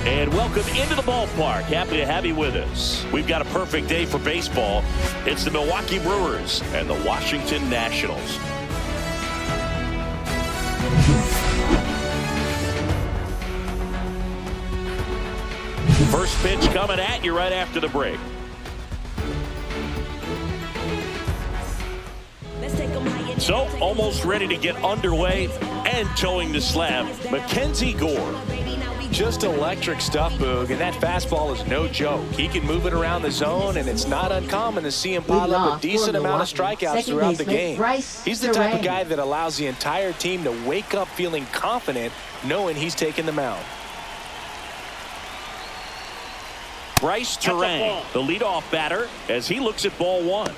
And welcome into the ballpark. Happy to have you with us. We've got a perfect day for baseball. It's the Milwaukee Brewers and the Washington Nationals. First pitch coming at you right after the break. So, almost ready to get underway and towing the slab, Mackenzie Gore. Just electric stuff, Boog, and that fastball is no joke. He can move it around the zone, and it's not uncommon to see him pile up a decent amount of strikeouts throughout the game. He's the type of guy that allows the entire team to wake up feeling confident, knowing he's taking the mound. Bryce Terang, the leadoff batter, as he looks at ball one.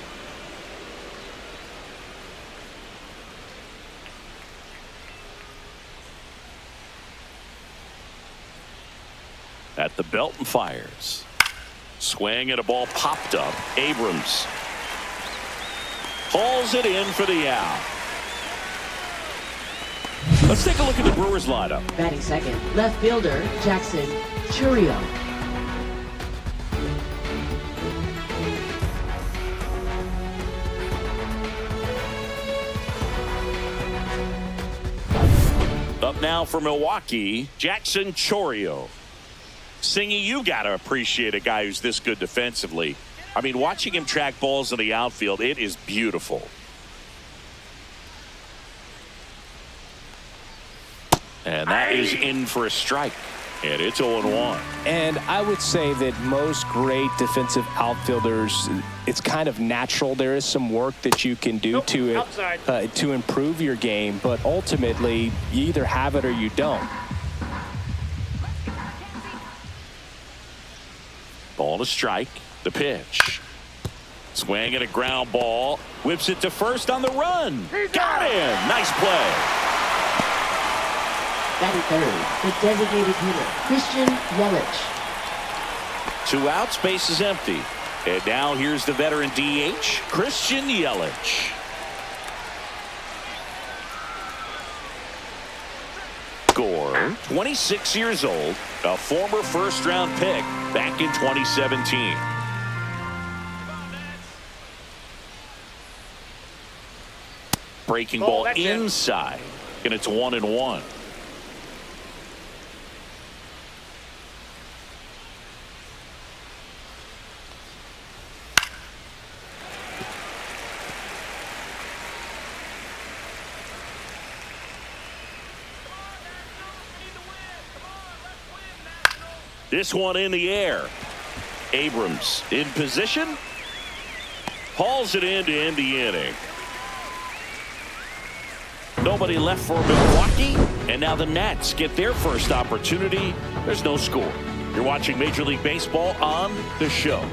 At the belt and fires. Swing and a ball popped up. Abrams hauls it in for the out. Let's take a look at the Brewers lineup. Batting second, left fielder Jackson Chourio. Up now for Milwaukee, Jackson Chourio. Singy, you got to appreciate a guy who's this good defensively. I mean, watching him track balls in the outfield, it is beautiful. And that is in for a strike. And it's 0-1. And I would say that most great defensive outfielders, it's kind of natural. There is some work that you can do to improve your game, but ultimately, you either have it or you don't. Ball to strike. The pitch. Swing and a ground ball. Whips it to first on the run. Got him. Nice play. Batting third, the designated hitter, Christian Yelich. 2 outs, base is empty. And now here's the veteran DH, Christian Yelich. Gore, 26 years old, a former first-round pick back in 2017. Breaking ball inside, and it's 1-1. This one in the air. Abrams in position. Hauls it in to end the inning. Nobody left for Milwaukee. And now the Nats get their first opportunity. There's no score. You're watching Major League Baseball on The Show.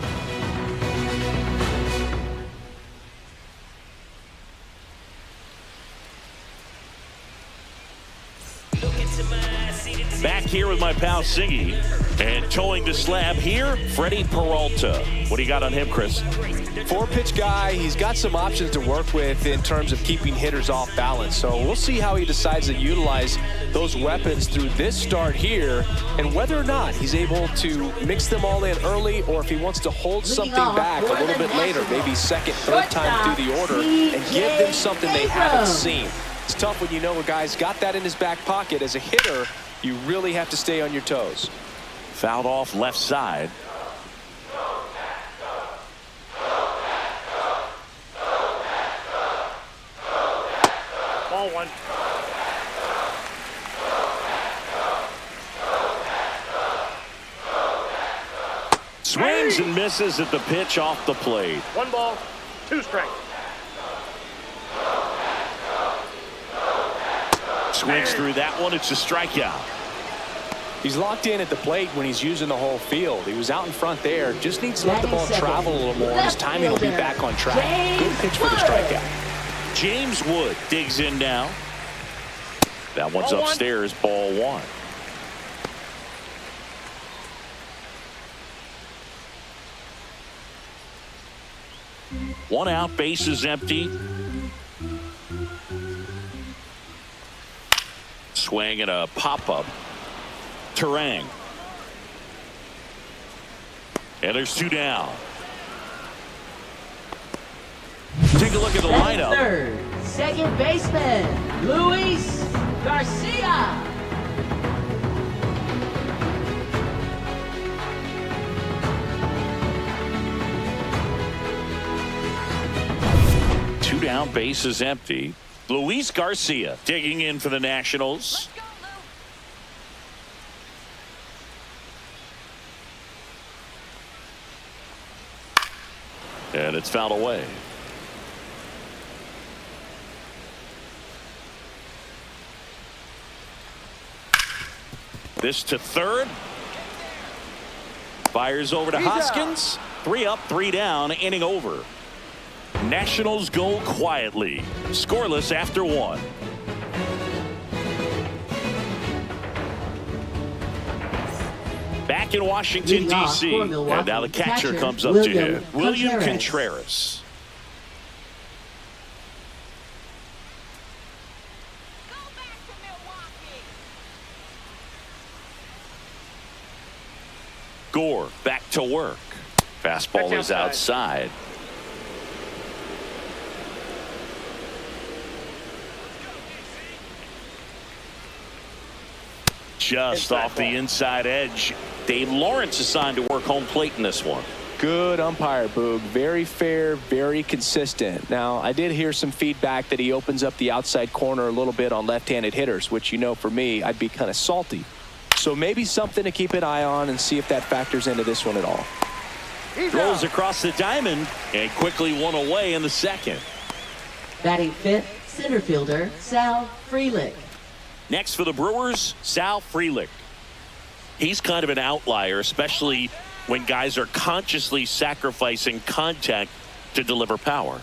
Back here with my pal Singy, and towing the slab here, Freddie Peralta. What do you got on him, Chris? 4-pitch guy. He's got some options to work with in terms of keeping hitters off balance. So we'll see how he decides to utilize those weapons through this start here, and whether or not he's able to mix them all in early, or if he wants to hold something back a little bit later, maybe second, third time through the order, and give them something they haven't seen. It's tough when you know a guy's got that in his back pocket. As a hitter, you really have to stay on your toes. Fouled off left side. Ball one. Swings and misses at the pitch off the plate. 1 ball, 2 strikes. Swings through that one. It's a strikeout. He's locked in at the plate when he's using the whole field. He was out in front there. Just needs to let the ball travel a little more. His timing will be back on track. Good pitch for the strikeout. James Wood digs in now. That one's upstairs. Ball 1. One out, base is empty. Swing and a pop-up. Terang And there's 2 down. Take a look at the Batting lineup. third, second baseman, Luis Garcia. Two down, bases empty. Luis Garcia digging in for the Nationals. And it's fouled away. This to third. Fires over to Hoskins. 3 up, 3 down, inning over. Nationals go quietly. Scoreless after 1. Back in Washington, D.C. And now the catcher comes up to him. William Contreras. Gore back to work. Fastball is outside. Just off the inside edge. Dave Lawrence assigned to work home plate in this one. Good umpire, Boog. Very fair, very consistent. Now, I did hear some feedback that he opens up the outside corner a little bit on left-handed hitters, which, you know, for me, I'd be kind of salty. So maybe something to keep an eye on and see if that factors into this one at all. Rolls across the diamond and quickly one away in the second. Batting fifth, center fielder, Sal Frelick. Next for the Brewers, Sal Frelick. He's kind of an outlier, especially when guys are consciously sacrificing contact to deliver power.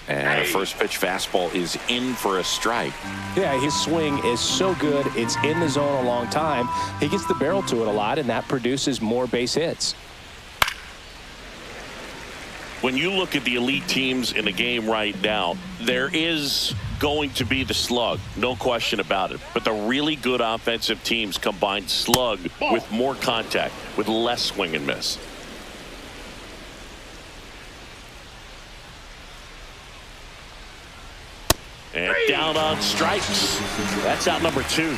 And a first pitch fastball is in for a strike. Yeah, his swing is so good. It's in the zone a long time. He gets the barrel to it a lot, and that produces more base hits. When you look at the elite teams in the game right now, there is going to be the slug, no question about it. But the really good offensive teams combine slug with more contact, with less swing and miss. And down on strikes. That's out number 2.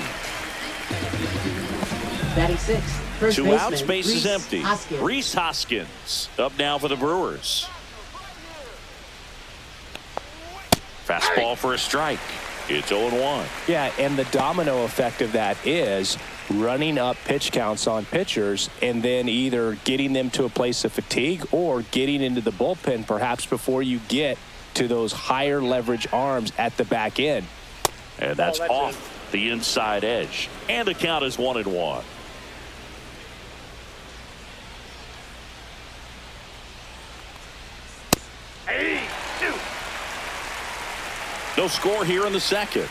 Batting sixth, first 2 baseman, outs, bases Rhys empty. Hoskins. Rhys Hoskins up now for the Brewers. Fastball for a strike. It's 0-1. Yeah, and the domino effect of that is running up pitch counts on pitchers and then either getting them to a place of fatigue or getting into the bullpen perhaps before you get to those higher leverage arms at the back end. And that's off the inside edge. And the count is 1-1. No score here in the second.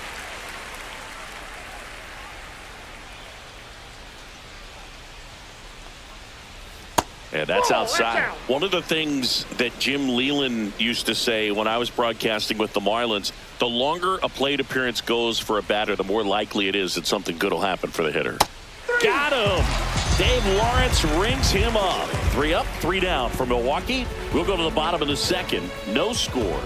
And that's outside. One of the things that Jim Leland used to say when I was broadcasting with the Marlins, the longer a plate appearance goes for a batter, the more likely it is that something good will happen for the hitter. Got him. Dave Lawrence rings him up. 3 up, 3 down for Milwaukee. We'll go to the bottom of the second. No score.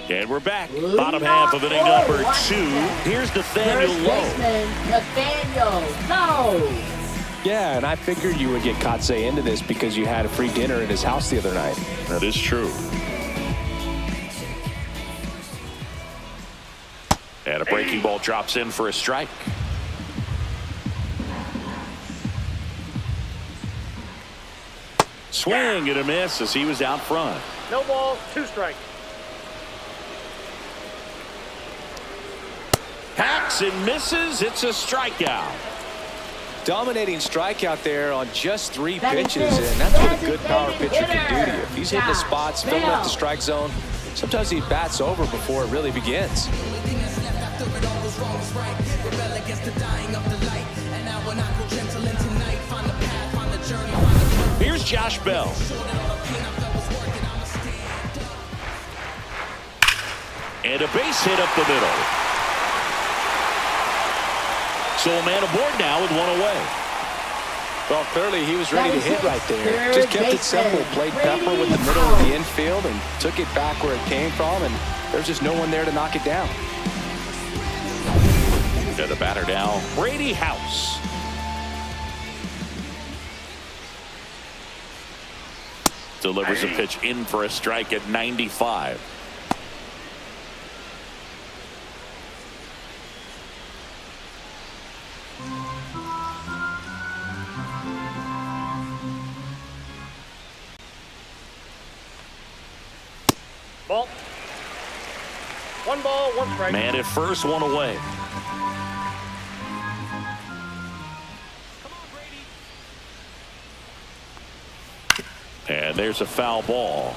And we're back. Bottom half of inning number 2. Here's Nathaniel First Lowe. baseman, Nathaniel Lowe. Yeah, and I figured you would get Kotsay into this because you had a free dinner at his house the other night. That is true. And a breaking ball drops in for a strike. Swing and a miss as he was out front. No ball, 2 strikes. Hacks and misses. It's a strikeout. Dominating strikeout there on just 3 Batting pitches, fifth, and that's what a good power designated pitcher can do to hitter, you. If he's hitting the spots, filling up the strike zone, sometimes he bats over before it really begins. Here's Josh Bell. And a base hit up the middle. So a man aboard now with one away. Well, clearly he was ready to hit right there. Just kept it simple. Played pepper with the middle of the infield and took it back where it came from, and there's just no one there to knock it down. To the batter now, Brady House. Delivers a pitch in for a strike at 95. Ball. One ball, one strike. Man at first, one away. And there's a foul ball.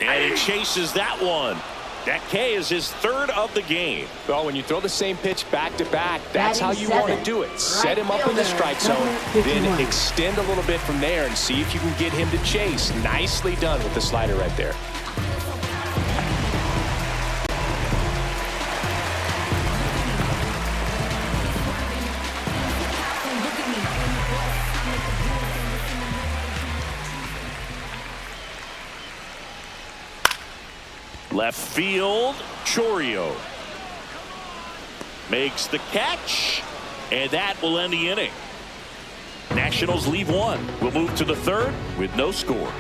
And he chases that one. That K is his third of the game. Well, when you throw the same pitch back to back, that's how you want to do it. Set him up in the strike zone, then extend a little bit from there and see if you can get him to chase. Nicely done with the slider right there. Left field, Chourio makes the catch, and that will end the inning. Nationals leave one. We'll move to the third with no score.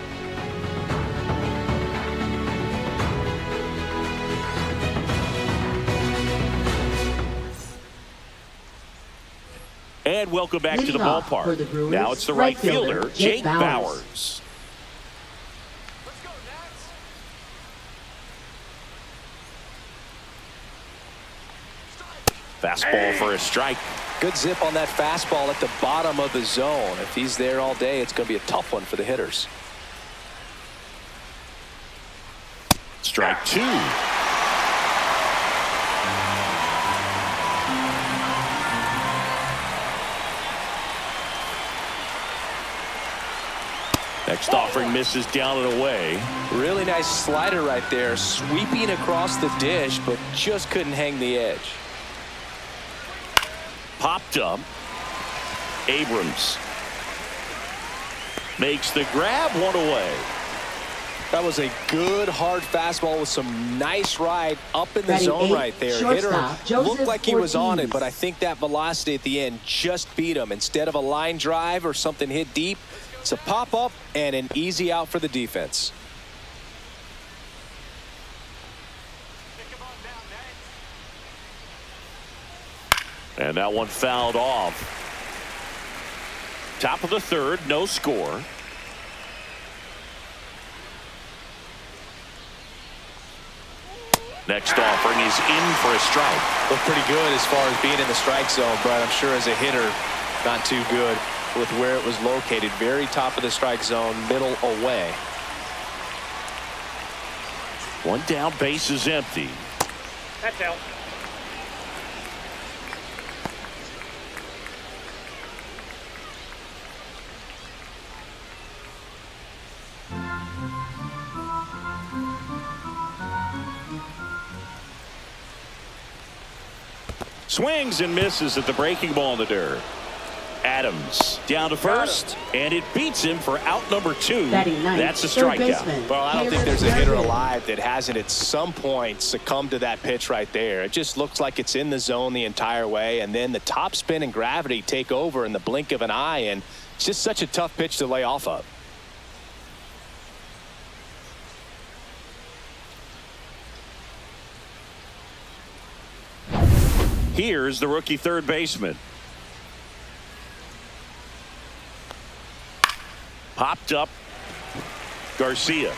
And welcome back to the ballpark. Now it's the right fielder, Jake Bowers. Fastball for a strike. Good zip on that fastball at the bottom of the zone. If he's there all day, it's going to be a tough one for the hitters. Strike two. Next offering misses down and away. Really nice slider right there, sweeping across the dish, but just couldn't hang the edge. Popped up. Abrams makes the grab, one away. That was a good hard fastball with some nice ride up in the zone right there. Hitter looked like he was on it, but I think that velocity at the end just beat him. Instead of a line drive or something hit deep, it's a pop up and an easy out for the defense. And that one fouled off. Top of the third, no score. Next offering is in for a strike. Looked pretty good as far as being in the strike zone, but I'm sure as a hitter, not too good with where it was located. Very top of the strike zone, middle away. One down, base is empty. That's out. Swings and misses at the breaking ball in the dirt. Adams down to first, and it beats him for out number two. That's a strikeout. Well, I don't think there's a hitter alive that hasn't at some point succumbed to that pitch right there. It just looks like it's in the zone the entire way, and then the top spin and gravity take over in the blink of an eye, and it's just such a tough pitch to lay off of. Here's the rookie third baseman. Popped up. Garcia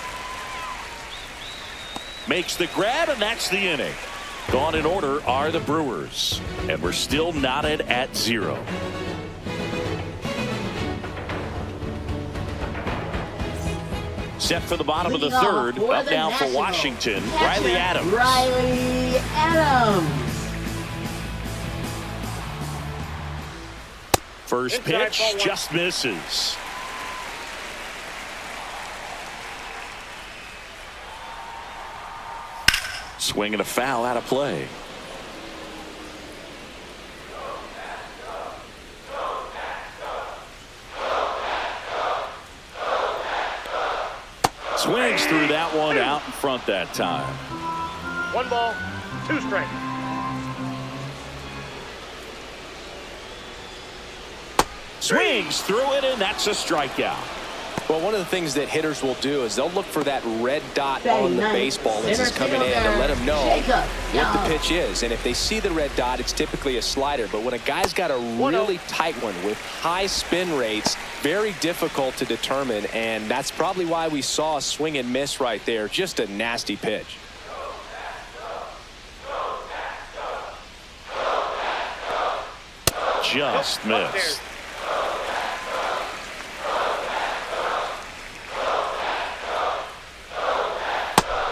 makes the grab, and that's the inning. Gone in order are the Brewers, and we're still knotted at 0. Set for the bottom of the third. Up now for Washington, Riley Adams. First Inside, pitch ball one. just misses. Swing and a foul out of play. Swings through that one out in front that time. 1 ball, 2 strikes. Swings through it, and that's a strikeout. Well, one of the things that hitters will do is they'll look for that red dot on the baseball as it's coming in to let them know what the pitch is. And if they see the red dot, it's typically a slider. But when a guy's got a really tight one with high spin rates, very difficult to determine. And that's probably why we saw a swing and miss right there. Just a nasty pitch. Just missed.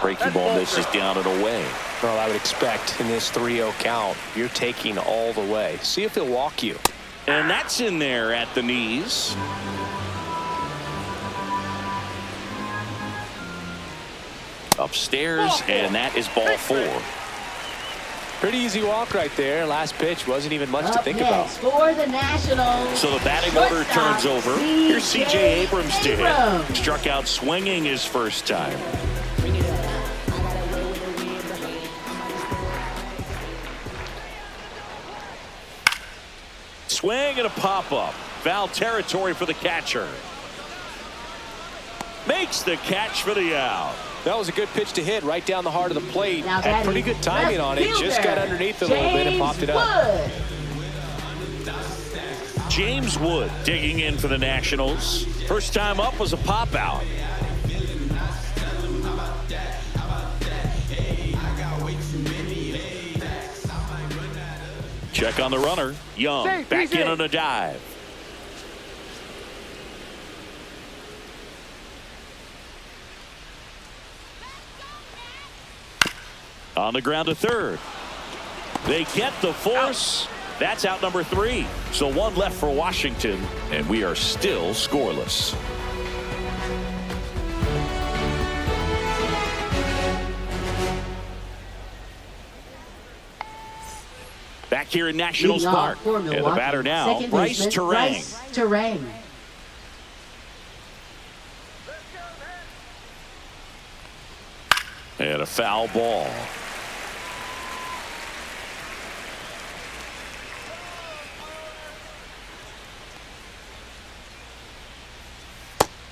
Breaking ball misses down and away. Well, I would expect in this 3-0 count, you're taking all the way. See if he'll walk you. And that's in there at the knees. Upstairs, and that is ball 4. Pretty easy walk right there. Last pitch wasn't even much to think about. For the Nationals. So the batting order turns over. Here's C.J. Abrams to hit. Struck out swinging his first time. Swing and a pop-up. Foul territory for the catcher. Makes the catch for the out. That was a good pitch to hit right down the heart of the plate. Now Had pretty good timing on it. Just got underneath it a little bit and popped it up. James Wood digging in for the Nationals. First time up was a pop-out. Check on the runner. Young back in on a dive. On the ground to third. They get the force. That's out number 3. So 1 left for Washington, and we are still scoreless. Back here in Nationals Park. And the batter now, Bryce Terang. And a foul ball.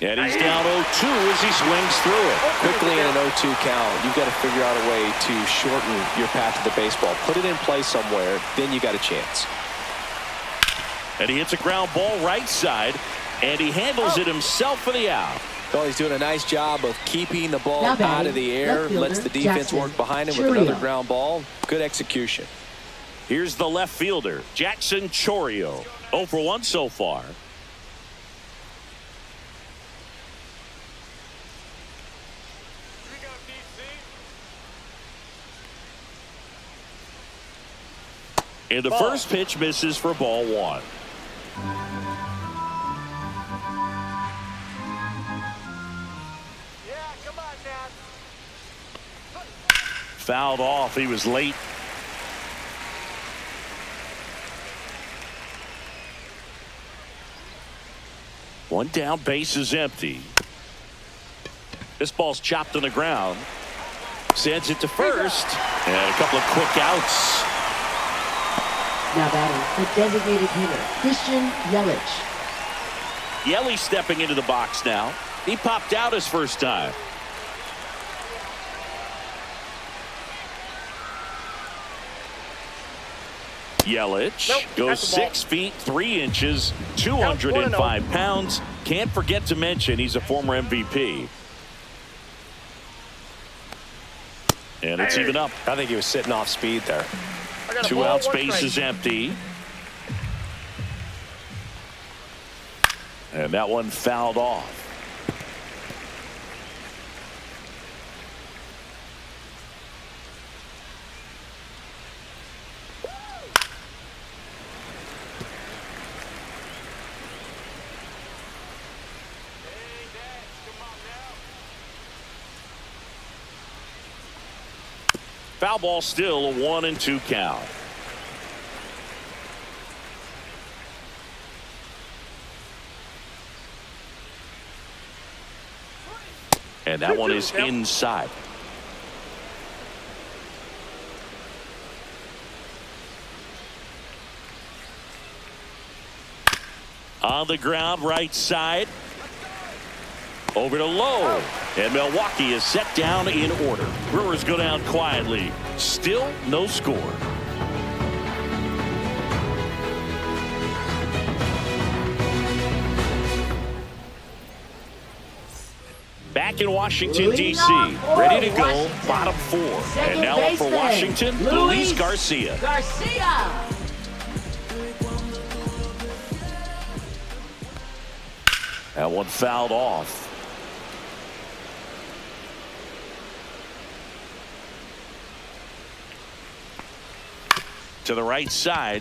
And he's down 0-2 as he swings through it. Quickly in an 0-2 count, you've got to figure out a way to shorten your path to the baseball. Put it in play somewhere, then you got a chance. And he hits a ground ball right side, and he handles it himself for the out. Well, he's doing a nice job of keeping the ball out of the air, lets the defense work behind him with another ground ball. Good execution. Here's the left fielder, Jackson Chourio. 0 for 1 so far. And the first pitch misses for ball 1. Fouled off. He was late. One down, base is empty. This ball's chopped on the ground. Sends it to first. And a couple of quick outs. Now batting, the designated hitter, Christian Yelich. Yelich stepping into the box now. He popped out his first time. Yelich goes 6 feet 3 inches, 205 pounds. Can't forget to mention he's a former MVP. And it's even up. I think he was sitting off speed there. 2 outs, base is empty. And that one fouled off. Foul ball, still a 1-2 count. And that one is inside. On the ground, right side. Over to low. And Milwaukee is set down in order. Brewers go down quietly. Still no score. Back in Washington, D.C., ready to go, bottom 4. And now up for Washington, Luis Garcia. That one fouled off. To the right side.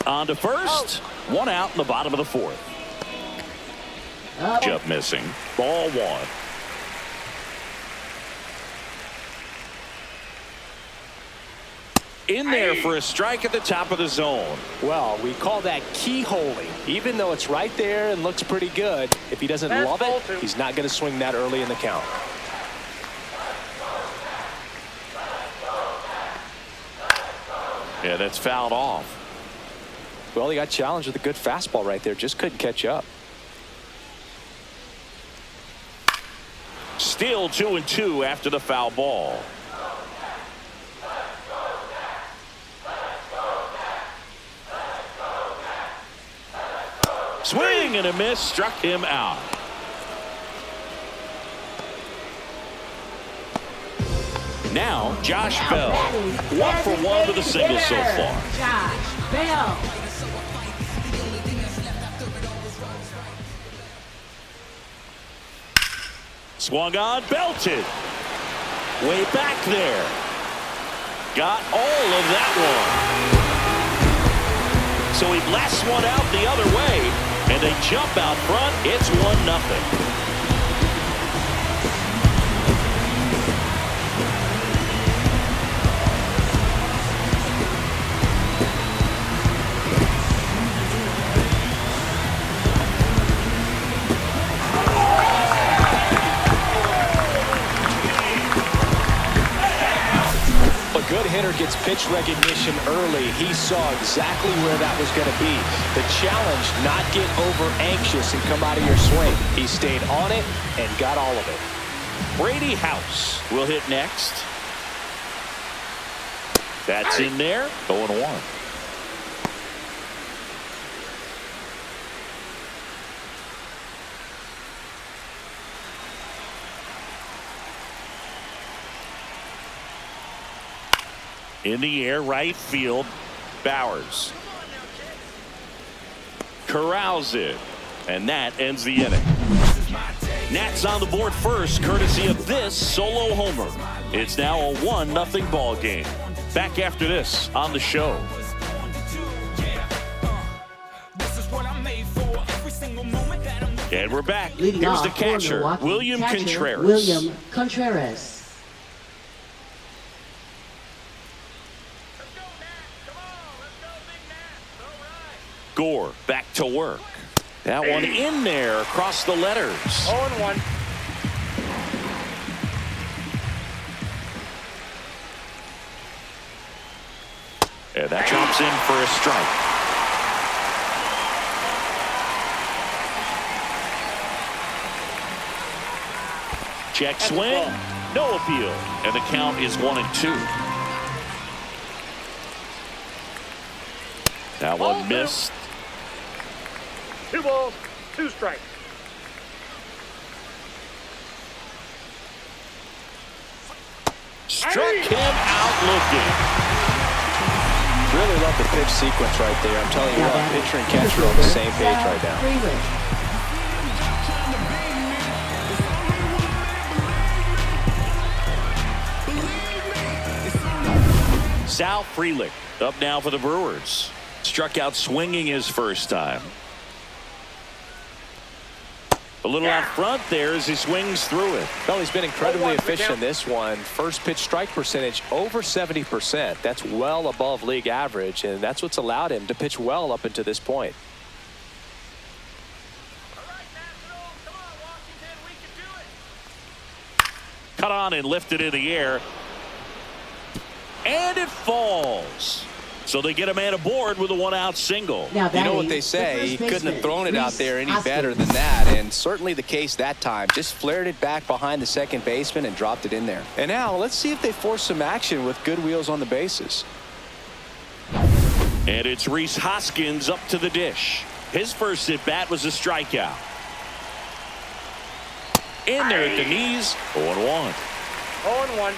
On to first. One out in the bottom of the 4th. Jump missing. Ball 1. In there for a strike at the top of the zone. Well, we call that keyholing. Even though it's right there and looks pretty good, if he doesn't love it, he's not going to swing that early in the count. Yeah, that's fouled off. Well, he got challenged with a good fastball right there. Just couldn't catch up. Still 2-2 after the foul ball. Swing and a miss, struck him out. Now Josh Bell, 1 for 1 with a single so far. Josh Bell. Swung on, belted. Way back there. Got all of that one. So he blasts one out the other way, and they jump out front. It's 1-0. Good hitter gets pitch recognition early. He saw exactly where that was going to be. The challenge, not get over anxious and come out of your swing. He stayed on it and got all of it. Brady House will hit next. That's in there. 0-1. In the air, right field, Bowers. Corrals it, and that ends the inning. Nats on the board first, courtesy of this solo homer. It's now a 1-0 ball game. Back after this on the show. And we're back. Here's the catcher, William Contreras. William Contreras. Gore back to work. That one in there across the letters. 0-1. And that drops in for a strike. Check swing. No appeal. And the count is 1-2. That one missed. 2 balls, 2 strikes. Struck him out looking. Really love the pitch sequence right there. I'm telling you what, pitcher and catcher are on the same page right now. Sal Frelick up now for the Brewers. Struck out swinging his first time. A little out front there as he swings through it. Well, he's been incredibly 0-1 efficient in count. this one. First pitch strike percentage over 70%. That's well above league average, and that's what's allowed him to pitch well up until this point. Cut on and lifted in the air. And it falls. So they get a man aboard with a one-out single. Now You know what batting, they the say, first he couldn't have baseman, thrown it out Reese there any Hoskins. better than that, and certainly the case that time. Just flared it back behind the second baseman and dropped it in there. And now let's see if they force some action with good wheels on the bases. And it's Reese Hoskins up to the dish. His first at bat was a strikeout. In there at the knees, 0-1. 0-1.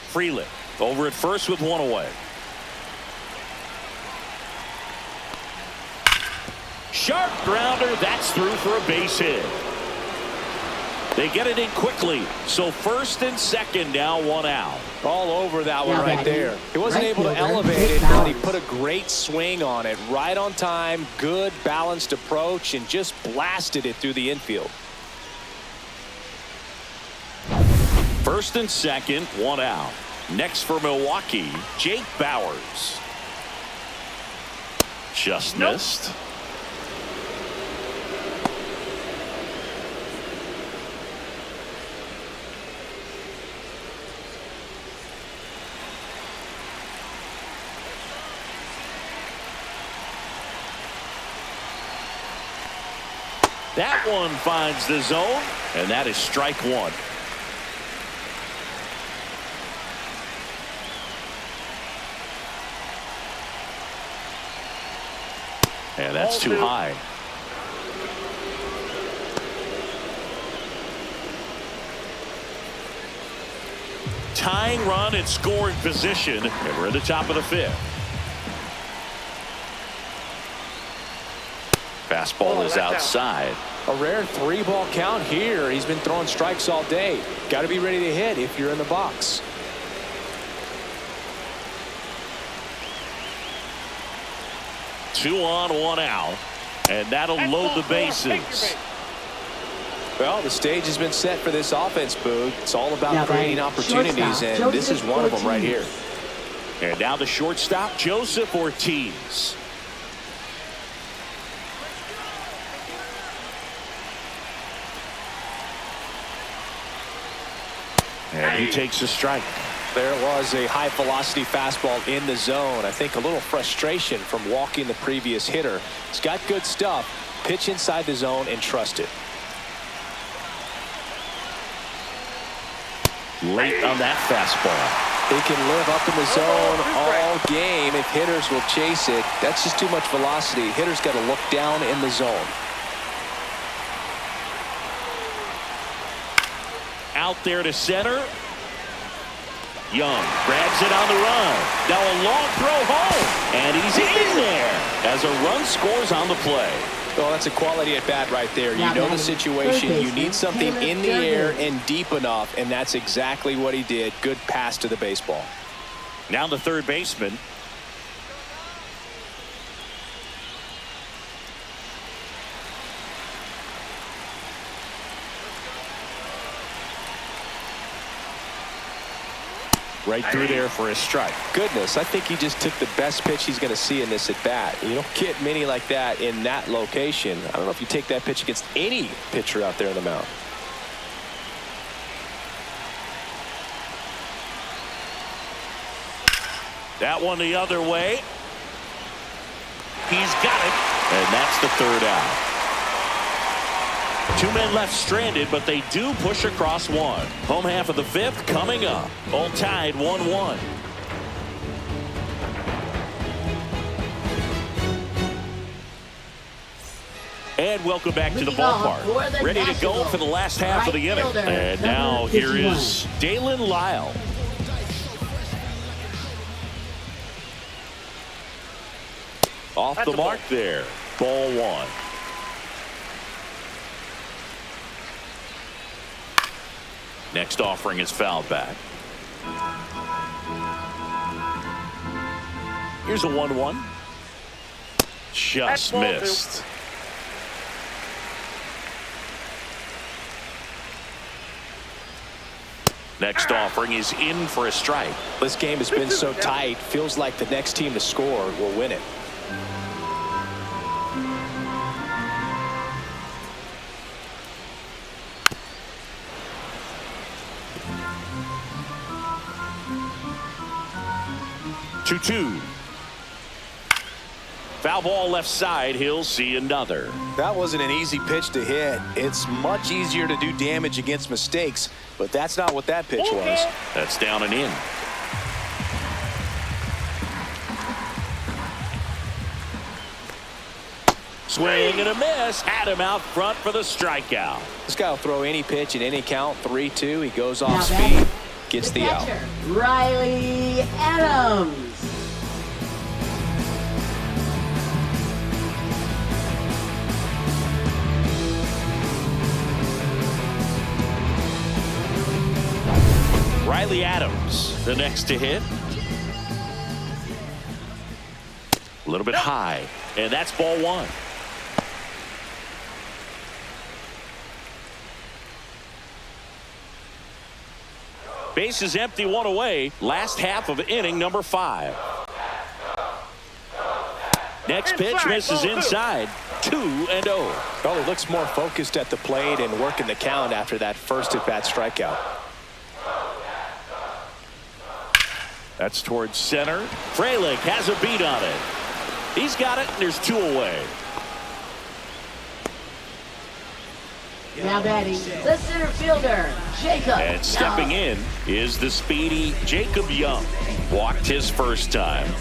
Freeland over at first with one away. Sharp grounder. That's through for a base hit. They get it in quickly. So first and second now, one out. All over that one Now right batting, there. He wasn't right able to fielder, elevate Jake it, but he Bowers. put a great swing on it. Right on time, good balanced approach, and just blasted it through the infield. First and second, one out. Next for Milwaukee, Jake Bowers. Just missed. That one finds the zone, and that is strike one. And that's too high. Tying run and scoring position, and we're at the top of the fifth. Fastball is outside. A rare 3-ball count here. He's been throwing strikes all day. Got to be ready to hit if you're in the box. Two on, one out, and that'll load the bases. Well, the stage has been set for this offense, Boog. It's all about Now creating batting, opportunities, shortstop, and this is Joseph one of them right here. Ortiz. And now the shortstop, Joseph Ortiz. And he takes a strike. There was a high velocity fastball in the zone. I think a little frustration from walking the previous hitter. He's got good stuff. Pitch inside the zone and trust it. Late on that fastball. He can live up in the zone all game if hitters will chase it. That's just too much velocity. Hitters got to look down in the zone. Out there to center. Young grabs it on the run. Now a long throw home. And he's in there as a run scores on the play. Well, that's a quality at bat right there. You Now know the batting, situation. third You need baseman, something Taylor in the air Durden. and deep enough, and that's exactly what he did. Good pass to the baseball. Now the third baseman. Right through there for a strike. Goodness, I think he just took the best pitch he's going to see in this at bat. You don't get many like that in that location. I don't know if you take that pitch against any pitcher out there in the mound. That one the other way. He's got it. And that's the third out. Two men left stranded, but they do push across one. Home half of the fifth coming up. All tied 1-1. And welcome back to the Leading off for ballpark. the Ready to go Nationals, for the last half of the right inning. fielder, And number now here 51. is Dalen Lyle. Off That's the a ball. mark there. Ball one. Next offering is fouled back. Here's a 1-1. Just missed. Next offering is in for a strike. This game has been so tight. Feels like the next team to score will win it. Two. Foul ball left side. He'll see another. That wasn't an easy pitch to hit. It's much easier to do damage against mistakes, but that's not what that pitch was. That's down and in. Swing and a miss. Had him out front for the strikeout. This guy will throw any pitch in any count. 3-2. He goes off speed, gets the out. Riley Adams. Riley Adams, the next to hit. A little bit high, and that's ball one. Base is empty, one away. Last half of inning number 5. Next pitch misses inside. 2-0. Well, he looks more focused at the plate and working the count after that first at-bat strikeout. That's towards center. Frelick has a beat on it. He's got it, and there's 2 away. Now batting, the center fielder, Jacob. And stepping in is the speedy Jacob Young. Walked his first time.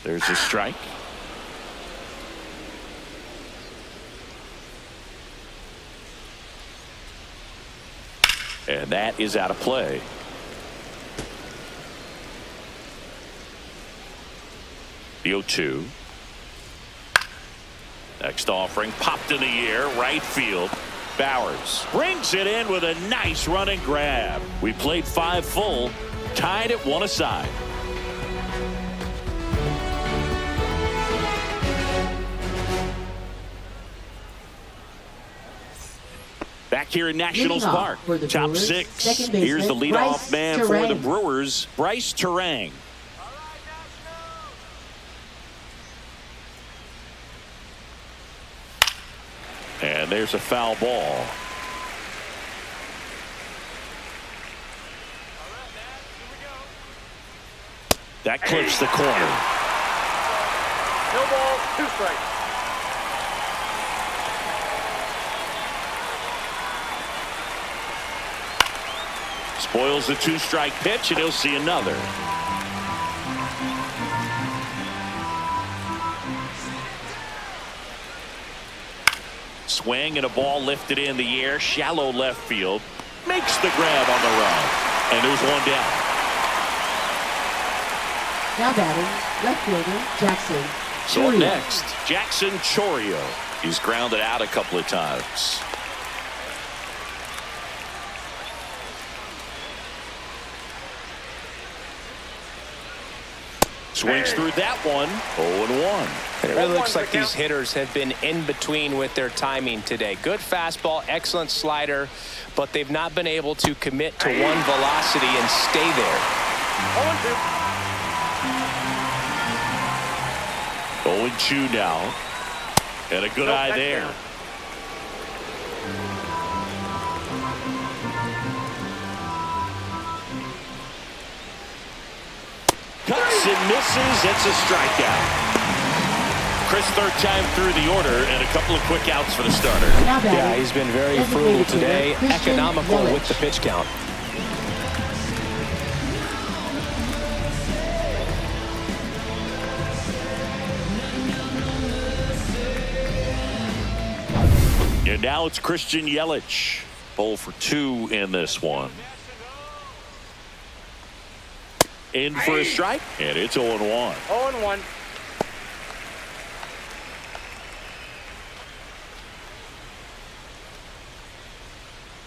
There's a strike. And that is out of play. The 0-2. Next offering popped in the air, right field. Bowers brings it in with a nice running grab. We played 5 full, tied at 1 aside. Back here in Nationals Park, top Brewers, 6. Here's the leadoff man for the Brewers, Bryce Terang. And there's a foul ball. That clips the corner. No ball, 2 strikes. Spoils the 2-strike pitch, and he'll see another. Swing and a ball lifted in the air, shallow left field. Makes the grab on the run. And there's 1 down. Now batting, left fielder, Jackson. So up next, Jackson Chorio. He's grounded out a couple of times. Swings through that one. 0-1. And it really looks like these hitters have been in between with their timing today. Good fastball, excellent slider, but they've not been able to commit to one velocity and stay there. 0-2 now. And a good eye there. Cuts and misses. It's a strikeout. Chris, 3rd time through the order, and a couple of quick outs for the starter. Yeah, he's been very frugal today, economical with the pitch count. And now it's Christian Yelich. 0 for 2 in this one. In for a strike, and it's 0-1. 0-1.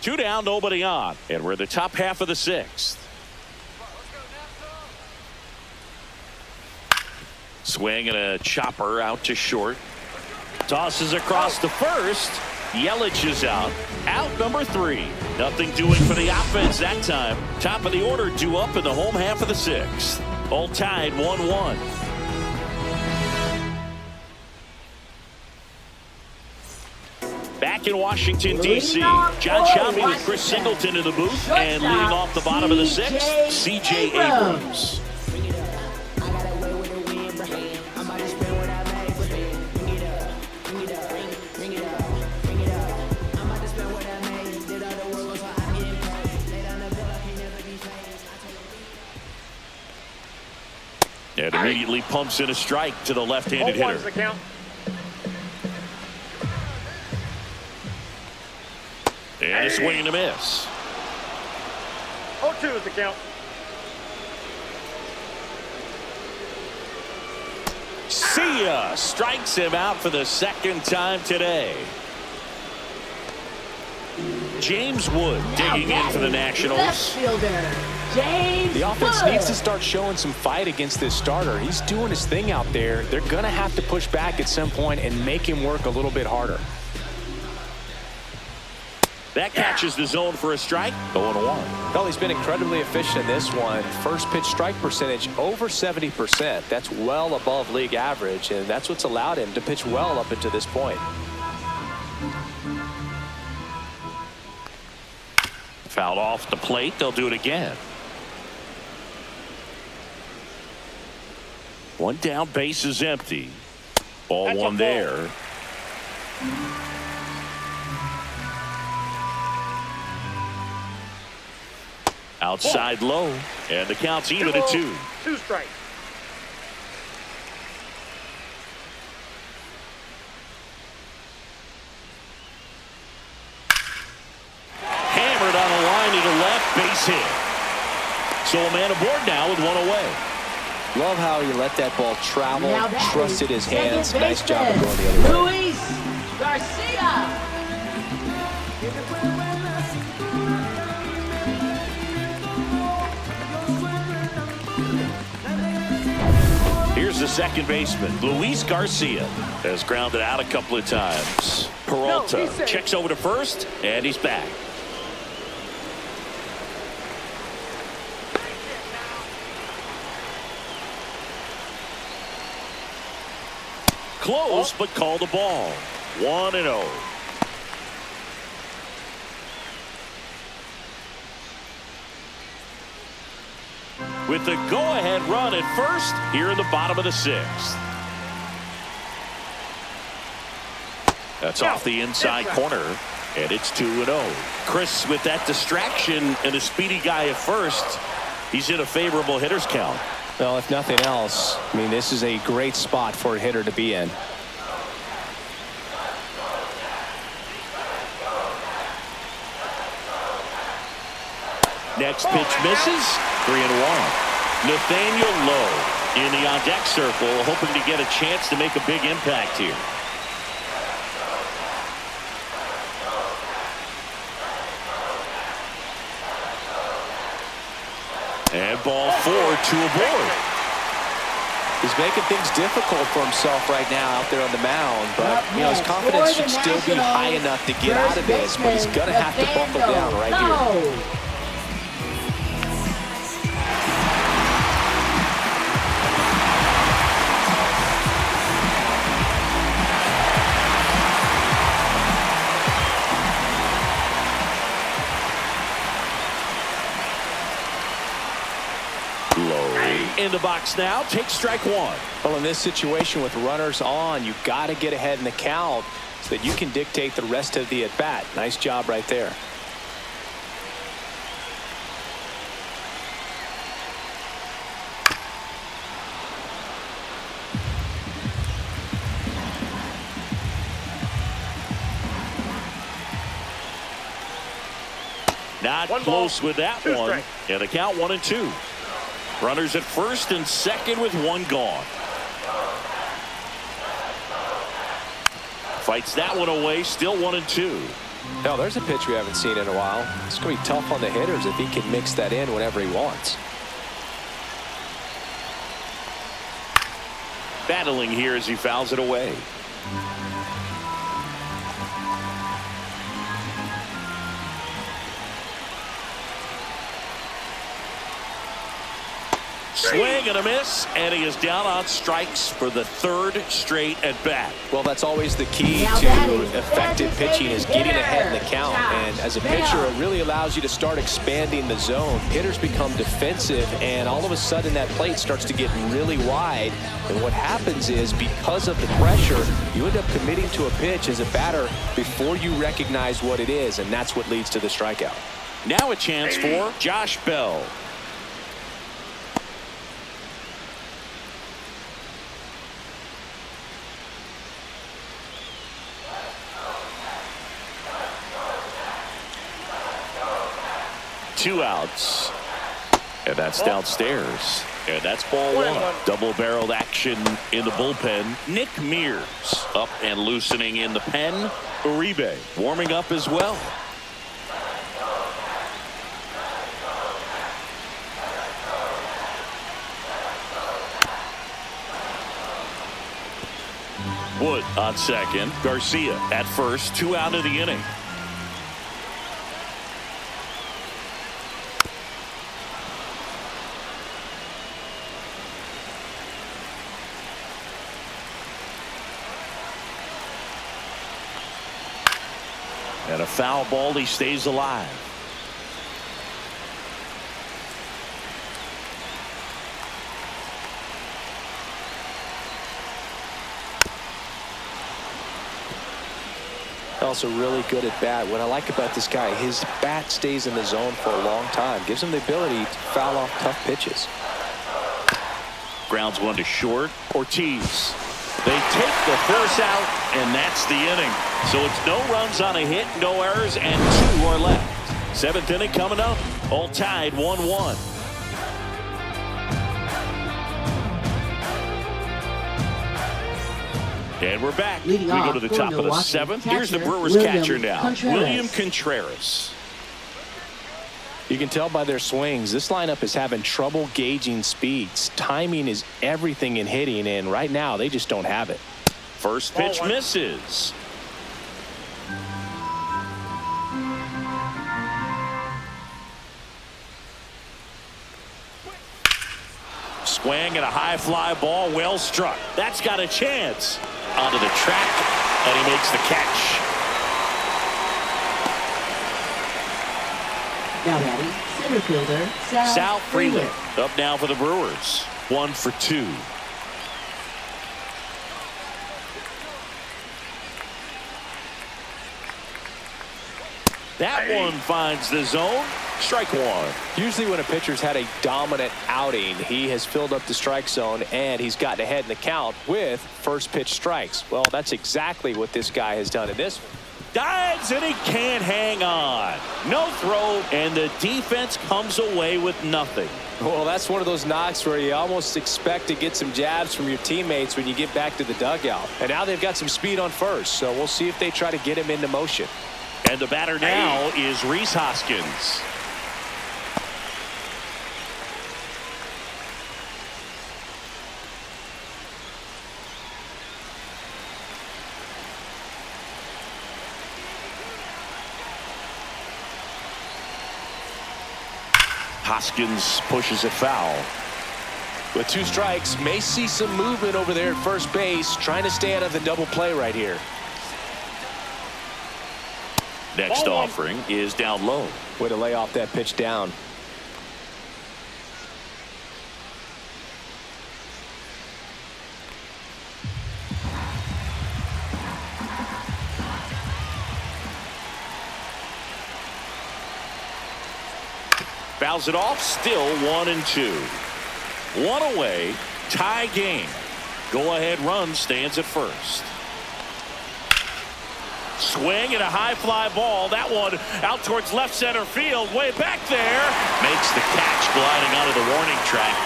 Two down, nobody on, and we're in the top half of the 6th. Swing and a chopper out to short. Tosses across to first. Yelich is out. Out number 3. Nothing doing for the offense that time. Top of the order due up in the home half of the 6th. All tied 1-1. Back in Washington, D.C., John Shelby with Chris Singleton in the booth. And leading off the bottom of the 6th, C.J. Abrams. And immediately pumps in a strike to the left-handed hitter. The count. And a swing and a miss. 0-2 is the count. See ya! Strikes him out for the 2nd time today. James Wood digging in for the Nationals. Left fielder, James The offense Wood. needs to start showing some fight against this starter. He's doing his thing out there. They're going to have to push back at some point and make him work a little bit harder. That catches the zone for a strike. 0-1. Well, he's been incredibly efficient in this one. First pitch strike percentage over 70%. That's well above league average, and that's what's allowed him to pitch well up until this point. Fouled off the plate. They'll do it again. One down, base is empty. Ball That's one a ball. there. Outside low, and the count's even at 2. 2 strikes. Hammered on a line to the left, base hit. So a man aboard now with 1 away. Love how he let that ball travel, Now that trusted is his hands. second Nice job of baseman, going the other way. Luis Garcia. Here's the second baseman, Luis Garcia, has grounded out a couple of times. Peralta he's safe. checks over to first, and he's back. Close, but called a ball. 1-0. With the go-ahead run at first here in the bottom of the 6th. That's off the inside corner, and it's 2-0. Chris, with that distraction and a speedy guy at first, he's in a favorable hitter's count. Well, if nothing else, I mean, this is a great spot for a hitter to be in. Next pitch misses. 3-1. Nathaniel Lowe in the on-deck circle, hoping to get a chance to make a big impact here. And ball 4, 2 aboard. He's making things difficult for himself right now out there on the mound, but you know, his confidence should still be high enough to get out of this, but he's going to have to buckle down right here. In the box now, takes strike 1. Well, in this situation with runners on, you've got to get ahead in the count so that you can dictate the rest of the at-bat. Nice job right there. Not One close ball, with that 2 one. strikes. And the count 1-2. Runners at first and second with 1 gone. Fights that one away, still 1-2. Now, there's a pitch we haven't seen in a while. It's going to be tough on the hitters if he can mix that in whenever he wants. Battling here as he fouls it away. Swing and a miss, and he is down on strikes for the third straight at bat. Well, that's always the key to effective pitching, is getting ahead in the count. And as a pitcher, it really allows you to start expanding the zone. Hitters become defensive, and all of a sudden that plate starts to get really wide. And what happens is, because of the pressure, you end up committing to a pitch as a batter before you recognize what it is, and that's what leads to the strikeout. Now a chance for Josh Bell. Two outs. And that's downstairs. And that's ball one. Double-barreled action in the bullpen. Nick Mears up and loosening in the pen. Uribe warming up as well. Wood on second. Garcia at first. 2 out of the inning. And a foul ball, he stays alive. Also really good at bat. What I like about this guy, his bat stays in the zone for a long time. Gives him the ability to foul off tough pitches. Grounds one to short. Ortiz. They take the force out, and that's the inning. So it's no runs on a hit, no errors, and 2 are left. 7th inning coming up. All tied 1-1. And we're back. We go to the top of the 7th. Here's the Brewers catcher now, William Contreras. You can tell by their swings, this lineup is having trouble gauging speeds. Timing is everything in hitting, and right now they just don't have it. First pitch misses. Swing and a high fly ball, well struck. That's got a chance. Onto the track, and he makes the catch. Now batting, center fielder, Sal Freeland up now for the Brewers. 1 for 2. That one finds the zone. Strike one. Usually when a pitcher's had a dominant outing, he has filled up the strike zone and he's gotten ahead in the count with first pitch strikes. Well, that's exactly what this guy has done in this one. Dives and he can't hang on. No throw, and the defense comes away with nothing. Well, that's one of those knocks where you almost expect to get some jabs from your teammates when you get back to the dugout. And now they've got some speed on first, so we'll see if they try to get him into motion. And the batter now is Rhys Hoskins. Hoskins pushes it foul. With 2 strikes, may see some movement over there at first base, trying to stay out of the double play right here. Next offering is down low. Way to lay off that pitch down. Fouls it off, still 1-2. 1 away, tie game. Go-ahead run stands at first. Swing and a high fly ball. That one out towards left center field. Way back there. Makes the catch gliding onto the warning track.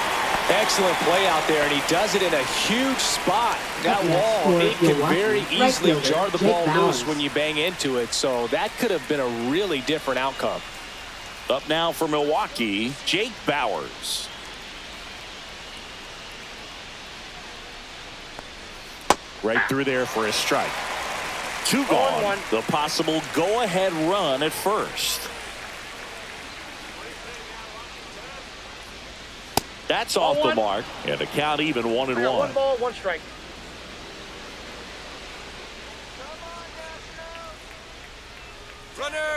Excellent play out there, and he does it in a huge spot. That wall, it can very easily jar the ball loose when you bang into it, so that could have been a really different outcome. Up now for Milwaukee, Jake Bauers. Right through there for a strike. 2 gone. 1. The possible go-ahead run at first. That's off the 1. mark. And the count even 1-1. 1 ball, 1 strike.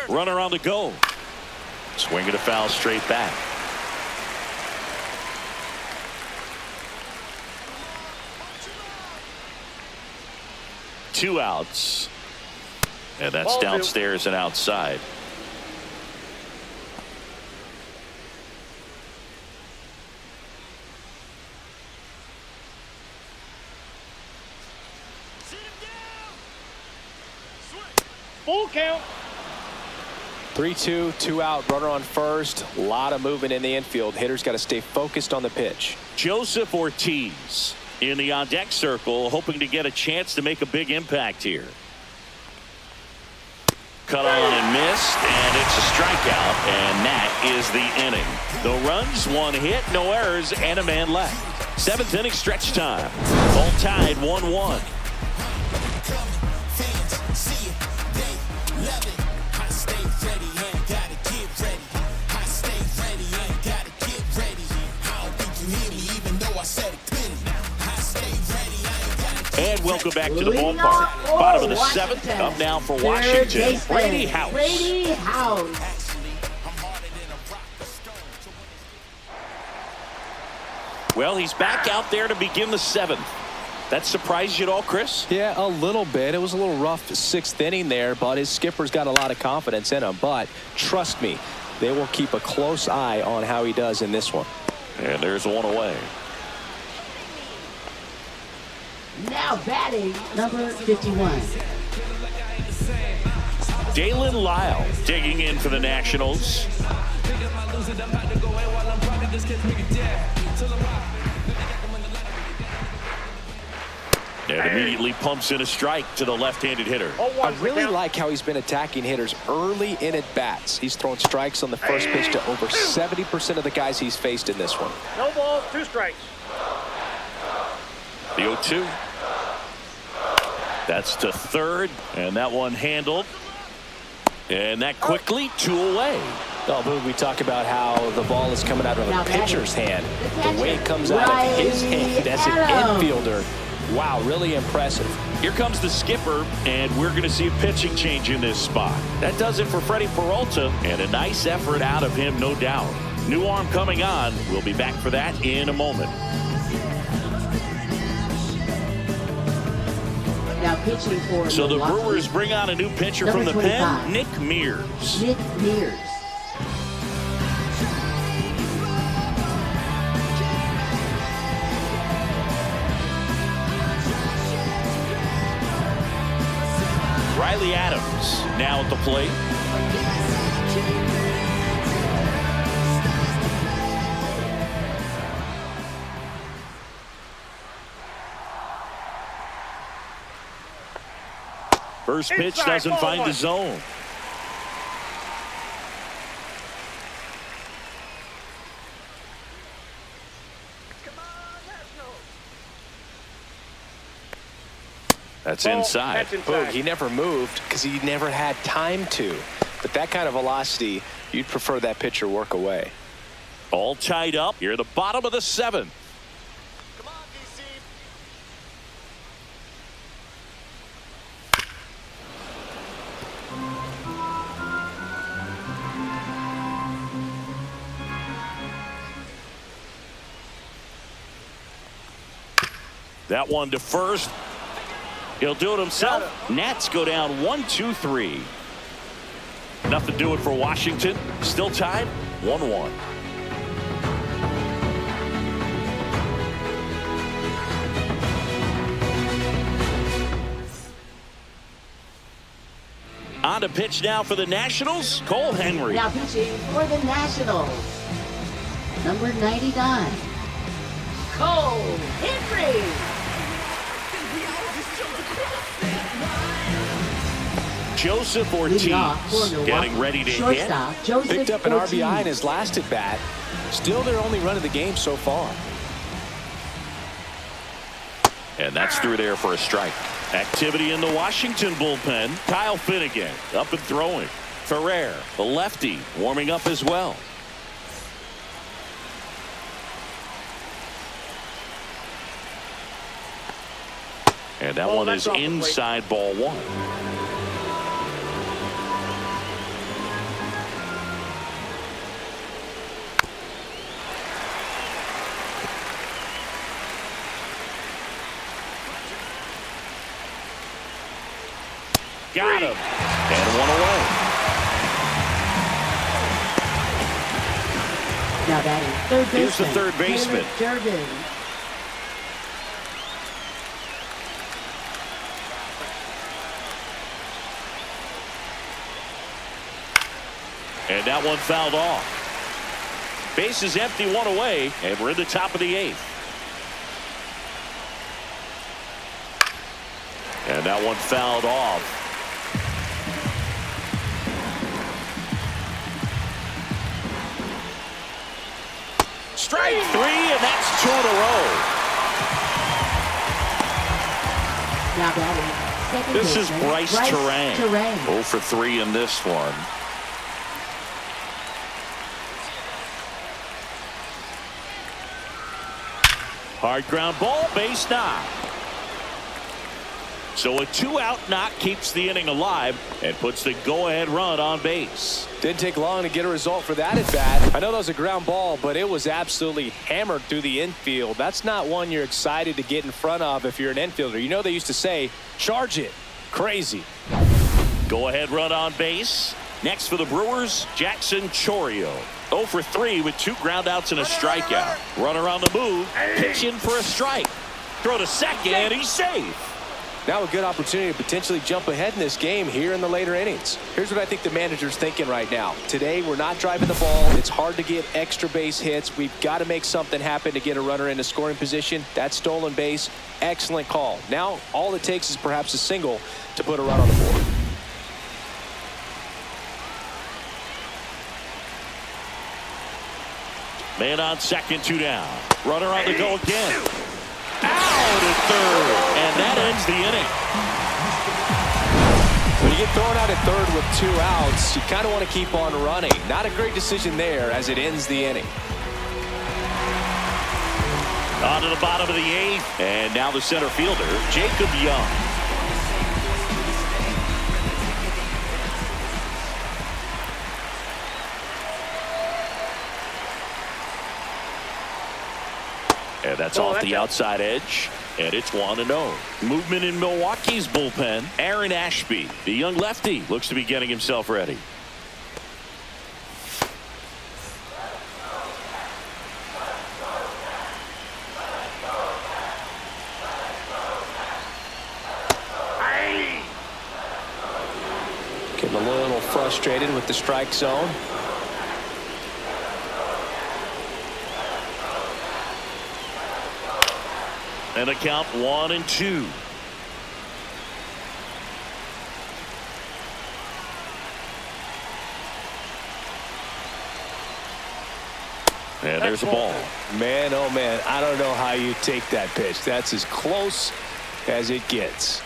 Runner on the go. Swinging a foul straight back. Two outs. And that's Ball 2. downstairs and outside. Full count. 3-2, 2 out, runner on first. A lot of movement in the infield. Hitters got to stay focused on the pitch. Joseph Ortiz in the on-deck circle, hoping to get a chance to make a big impact here. Cut on and missed, and it's a strikeout, and that is the inning. No runs, 1 hit, no errors, and a man left. 7th inning stretch time. All tied 1-1. And welcome back to the ballpark. Bottom of the 7th. Up now for Washington. Brady House. Brady House. Well, he's back out there to begin the 7th. That surprised you at all, Chris? Yeah, a little bit. It was a little rough 6th inning there, but his skipper's got a lot of confidence in him. But trust me, they will keep a close eye on how he does in this one. And there's 1 away. Now batting, number 51. Dalen Lyle digging in for the Nationals. And immediately pumps in a strike to the left-handed hitter. I really like how he's been attacking hitters early in at bats. He's thrown strikes on the first pitch to over 70% of the guys he's faced in this one. No balls, 2 strikes. The 0-2. That's to third, and that one handled. And that quickly 2 away. Oh, Boog, we talk about how the ball is coming out of Now a pitcher's hand. The way it comes out Riley of his hand as an Adams. infielder. Wow, really impressive. Here comes the skipper, and we're going to see a pitching change in this spot. That does it for Freddie Peralta, and a nice effort out of him, no doubt. New arm coming on. We'll be back for that in a moment. Now pitching for So the Milwaukee, Brewers bring on a new pitcher number from the 25. pen, Nick Mears. Nick Mears. Riley Adams now at the plate. First pitch Inside, doesn't ball find 1. the zone. That's Ball, inside. that's inside. Boog, he never moved because he never had time to. But that kind of velocity, you'd prefer that pitcher work away. All tied up. Here at the bottom of the 7th. That one to first. He'll do it himself. Nats go down 1-2-3. Enough to do it for Washington. Still tied 1-1. On to pitch now for the Nationals, Cole Henry. Now pitching for the Nationals, number 99. Cole Henry. Joseph Leading off for Ortiz Milwaukee, getting ready to hit. shortstop, Joseph Picked up an Ortiz. RBI in his last at bat. Still their only run of the game so far. And that's through there for a strike. Activity in the Washington bullpen. Kyle Finnegan up and throwing. Ferrer, the lefty, warming up as well. And that one is inside ball one. Got him. And one away. Now batting third baseman. Here's the third baseman. Durden. And that one fouled off. Base is empty, one away, and we're in the top of the eighth. And that one fouled off. Strike three, and that's two in a row. Now batting second This is baseman, Bryce Terang. 0 for 3 in this one. Hard ground ball, base knock. So a 2-out knock keeps the inning alive and puts the go-ahead run on base. Didn't take long to get a result for that at bat. I know that was a ground ball, but it was absolutely hammered through the infield. That's not one you're excited to get in front of if you're an infielder. You know they used to say, charge it. Crazy. Go-ahead run on base. Next for the Brewers, Jackson Chorio. 0 for 3 with 2 groundouts and a strikeout. Runner on the move, pitch in for a strike. Throw to second, and he's safe. Now a good opportunity to potentially jump ahead in this game here in the later innings. Here's what I think the manager's thinking right now. Today, we're not driving the ball. It's hard to get extra base hits. We've got to make something happen to get a runner into scoring position. That stolen base, excellent call. Now, all it takes is perhaps a single to put a run on the board. Man on second, 2 down. Runner on the go again. Out at third, and that ends the inning. When you get thrown out at third with 2 outs, you kind of want to keep on running. Not a great decision there as it ends the inning. On to the bottom of the 8th, and now the center fielder, Jacob Young. And that's off the outside edge, and it's 1-0. Movement in Milwaukee's bullpen. Aaron Ashby, the young lefty, looks to be getting himself ready. Getting a little frustrated with the strike zone. And a count 1-2. And there's a ball. Man, oh man, I don't know how you take that pitch. That's as close as it gets.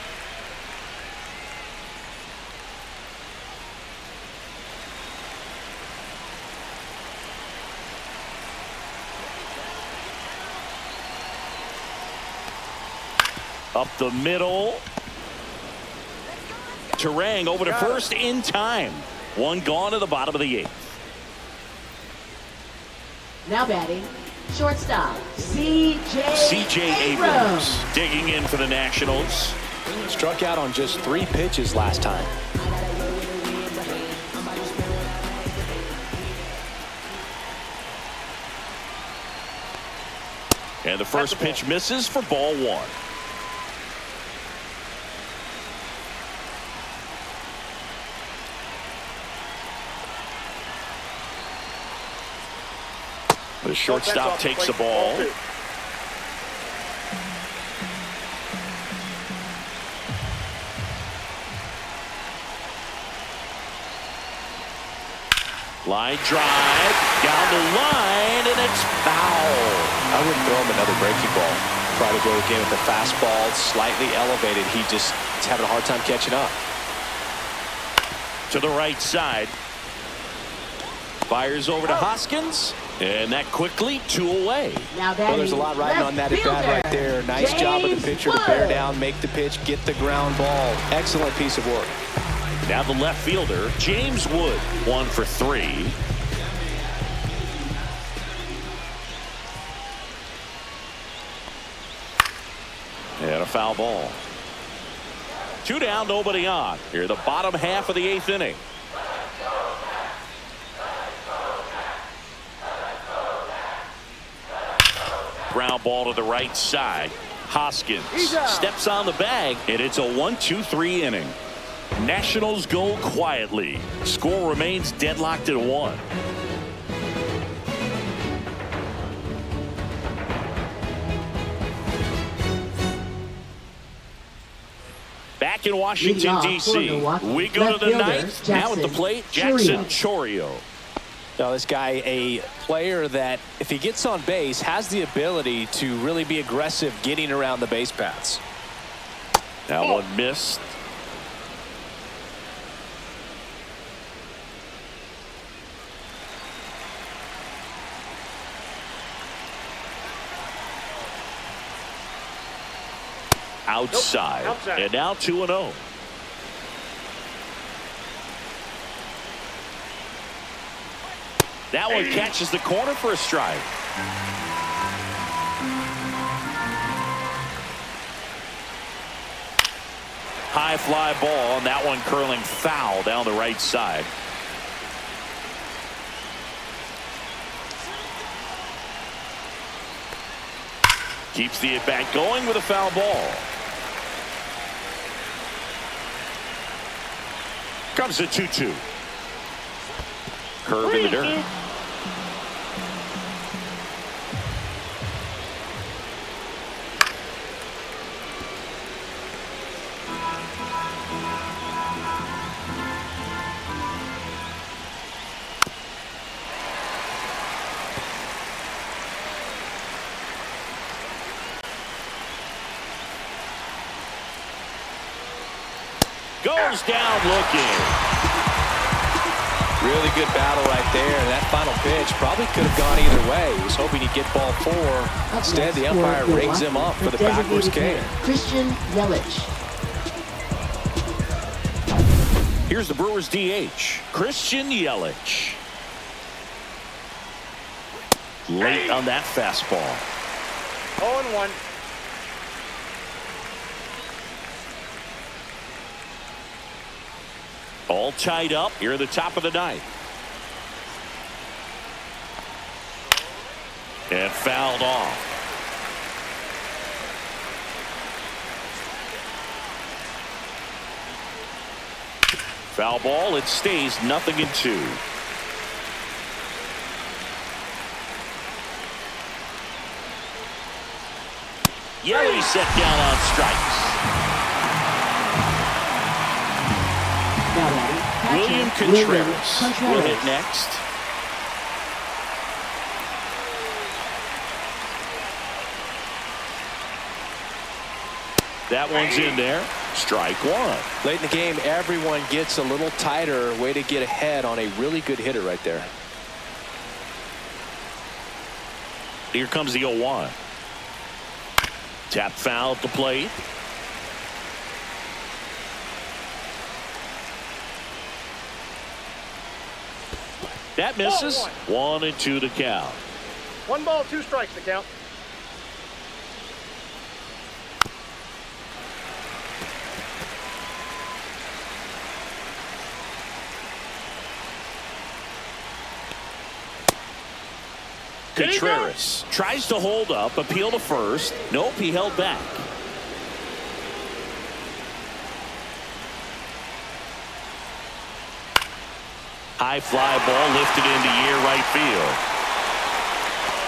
Up the middle. Terang over to first in time. One gone to the bottom of the 8th. Now batting shortstop C.J. Abrams digging in for the Nationals. Struck out on just 3 pitches last time. And the first pitch misses for ball 1. The shortstop takes the ball. Line drive down the line, and it's foul. I wouldn't throw him another breaking ball. try to go again with the fastball slightly elevated. He just is having a hard time catching up. To the right side. Fires over to Hoskins. And that quickly 2 away. Now well, there's a lot riding on that at bat right there. Nice job of the pitcher to bear down, make the pitch, get the ground ball. Excellent piece of work. Now the left fielder, James Wood, 1 for 3. And a foul ball. 2 down, nobody on. Here the bottom half of the 8th inning. Ground ball to the right side. Hoskins steps on the bag, and it's a 1-2-3 inning. Nationals go quietly. Score remains deadlocked at 1. Back in Washington, D.C., we go to the 9th. Now at the plate, Jackson Chourio. Now this guy, a player that if he gets on base has the ability to really be aggressive getting around the base paths. That one missed. Outside. Nope. Outside. And now 2-0. That one catches the corner for a strike. High fly ball, and that one curling foul down the right side. Keeps the at-bat going with a foul ball. Comes a 2-2. Curve in the dirt. Goes down looking. Really good battle right there. That final pitch probably could have gone either way. He was hoping he'd get ball 4. Instead, the umpire rings him up for the backwards K. Christian Yelich. Here's the Brewers DH, Christian Yelich. Late on that fastball. 0-1. All tied up here at the top of the 9th. And fouled off. Foul ball. It stays 0-2. Yelich set down on strikes. William Contreras will hit next. That one's in there. Strike 1. Late in the game, everyone gets a little tighter. Way to get ahead on a really good hitter right there. Here comes the 0-1. Tap foul at the plate. That misses. 1-2 to count. 1 ball, 2 strikes to count. Contreras tries to hold up, appeal to first. Nope, he held back. High fly ball lifted into near right field.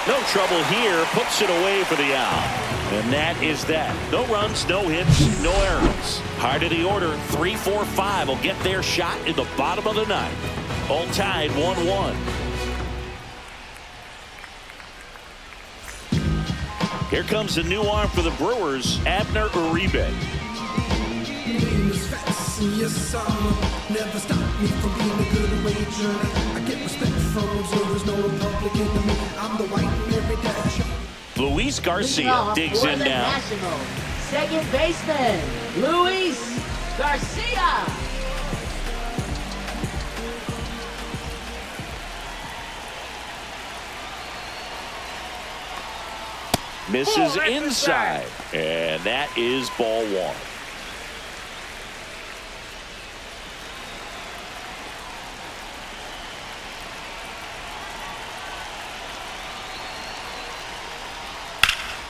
No trouble here, puts it away for the out. And that is that. No runs, no hits, no errors. Heart of the order, 3, 4, 5 will get their shot in the bottom of the 9th. All tied 1-1. Here comes the new arm for the Brewers, Abner Uribe. Luis Garcia digs in now. Nationals, second baseman, Luis Garcia. Misses inside, and that is ball one.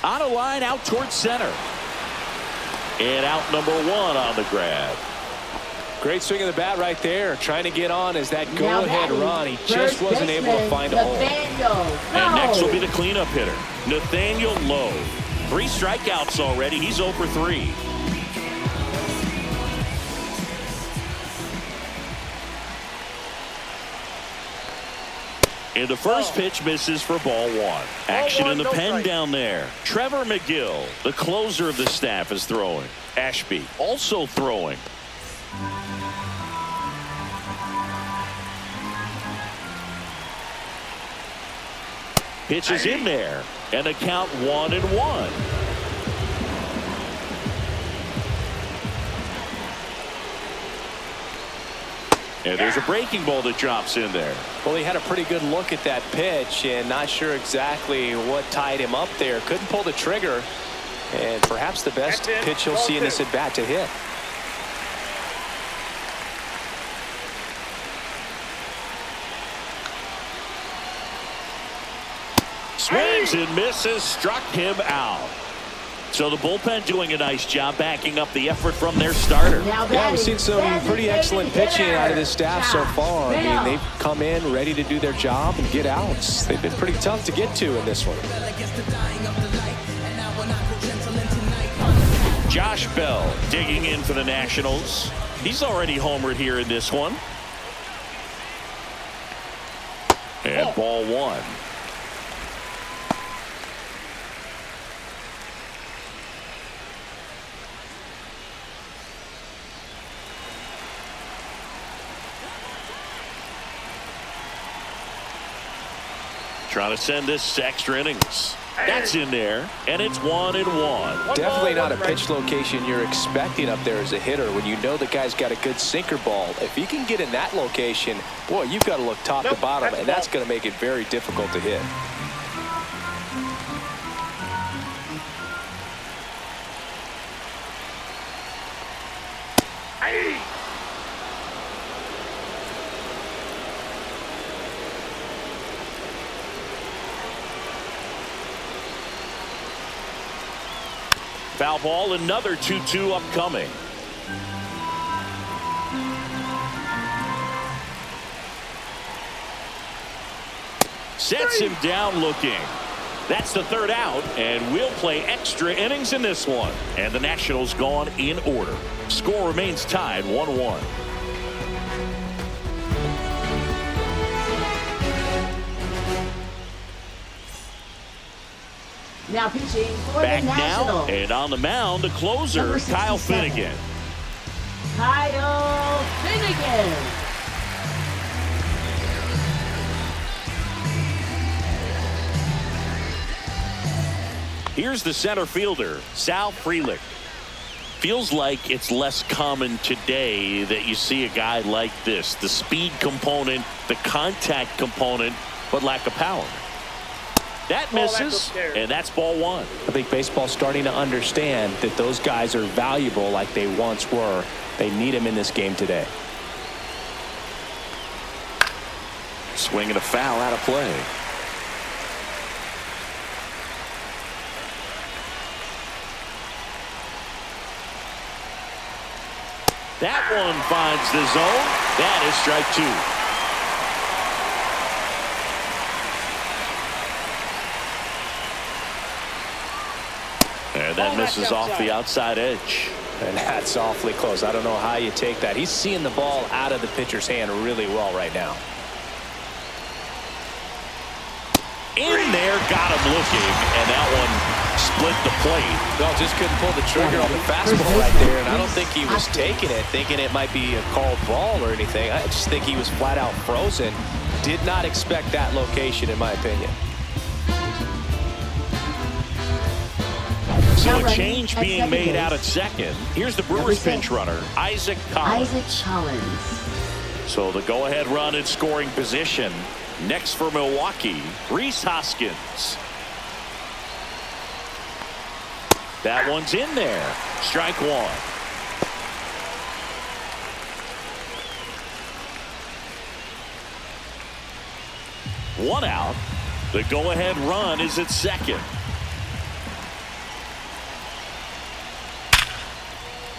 On a line out towards center. And out number one on the grab. Great swing of the bat right there. Trying to get on as that go-ahead run. He just wasn't able to find a hole. And next will be the cleanup hitter, Nathaniel Lowe. 3 strikeouts already. He's 0 for 3. And the first pitch misses for ball one. Action in the pen down there. Trevor McGill, the closer of the staff, is throwing. Ashby also throwing. Pitch is in there, and the count 1-1. And there's a breaking ball that drops in there. Well, he had a pretty good look at that pitch and not sure exactly what tied him up there. Couldn't pull the trigger, and perhaps the best pitch he'll see in this at bat to hit. Swings and misses, struck him out. So the bullpen doing a nice job backing up the effort from their starter. Yeah, we've seen some pretty excellent pitching out of this staff so far. I mean, they've come in ready to do their job and get outs. They've been pretty tough to get to in this one. Josh Bell digging in for the Nationals. He's already homered here in this one. And ball one. Trying to send this to extra innings. That's in there, and it's 1-1. Definitely not a pitch location you're expecting up there as a hitter when you know the guy's got a good sinker ball. If he can get in that location, boy, you've got to look top to bottom, and that's going to make it very difficult to hit. Foul ball, another 2-2 upcoming. Sets him down looking. That's the third out, and we'll play extra innings in this one. And the Nationals gone in order. Score remains tied 1-1. Now pitching for Back the now, Nationals. and on the mound, the closer, Kyle Finnegan. Kyle Finnegan. Here's the center fielder, Sal Frelick. Feels like it's less common today that you see a guy like this. The speed component, the contact component, but lack of power. That misses, and that's ball one. I think baseball's starting to understand that those guys are valuable like they once were. They need them in this game today. Swing and a foul out of play. That one finds the zone. That is strike two. And that misses off the outside edge. And that's awfully close. I don't know how you take that. He's seeing the ball out of the pitcher's hand really well right now. In there, got him looking, and that one split the plate. No, just couldn't pull the trigger on the fastball right there, and I don't think he was taking it, thinking it might be a called ball or anything. I just think he was flat out frozen. Did not expect that location, in my opinion. So a change being made out at second. Here's the Brewers pinch runner, Isaac Collins. So the go-ahead run in scoring position. Next for Milwaukee, Rhys Hoskins. That one's in there. Strike one. One out. The go-ahead run is at second.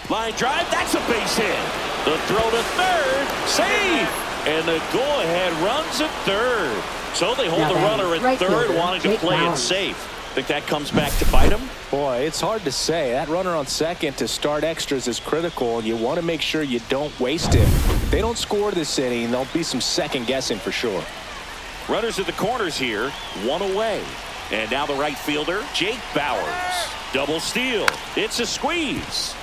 Line drive, that's a base hit. The throw to third, save. And the go-ahead runs at third. So they hold the runner at third, wanting to play it safe. Think that comes back to bite him? Boy, it's hard to say. That runner on second to start extras is critical, and you want to make sure you don't waste it. If they don't score this inning, there'll be some second guessing for sure. Runners at the corners here, one away. And now the right fielder, Jake Bauers. Double steal. It's a squeeze.